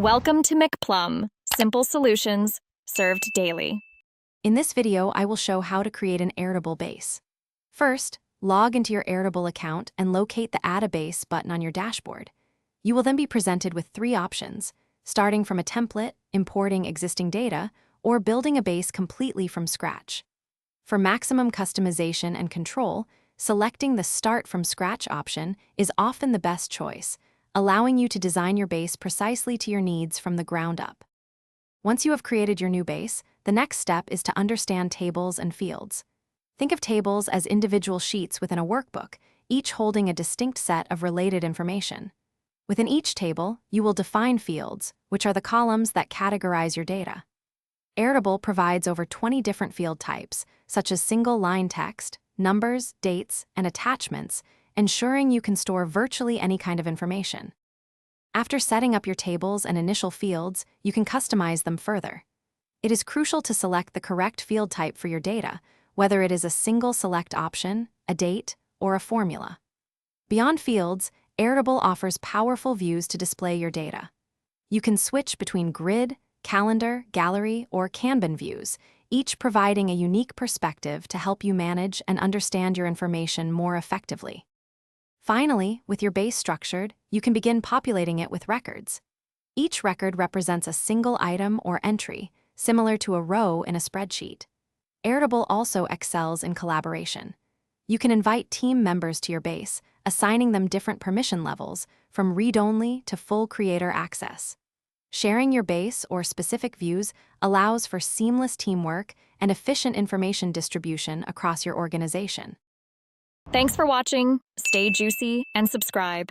Welcome to McPlum, simple solutions served daily. In this video, I will show how to create an Airtable base. First, log into your Airtable account and locate the Add a Base button on your dashboard. You will then be presented with three options, starting from a template, importing existing data, or building a base completely from scratch. For maximum customization and control, selecting the Start from Scratch option is often the best choice, allowing you to design your base precisely to your needs from the ground up. Once you have created your new base, the next step is to understand tables and fields. Think of tables as individual sheets within a workbook, each holding a distinct set of related information. Within each table, you will define fields, which are the columns that categorize your data. Airtable provides over 20 different field types, such as single-line text, numbers, dates, and attachments, ensuring you can store virtually any kind of information. After setting up your tables and initial fields, you can customize them further. It is crucial to select the correct field type for your data, whether it is a single select option, a date, or a formula. Beyond fields, Airtable offers powerful views to display your data. You can switch between grid, calendar, gallery, or Kanban views, each providing a unique perspective to help you manage and understand your information more effectively. Finally, with your base structured, you can begin populating it with records. Each record represents a single item or entry, similar to a row in a spreadsheet. Airtable also excels in collaboration. You can invite team members to your base, assigning them different permission levels, from read-only to full creator access. Sharing your base or specific views allows for seamless teamwork and efficient information distribution across your organization. Thanks for watching. Stay juicy and subscribe.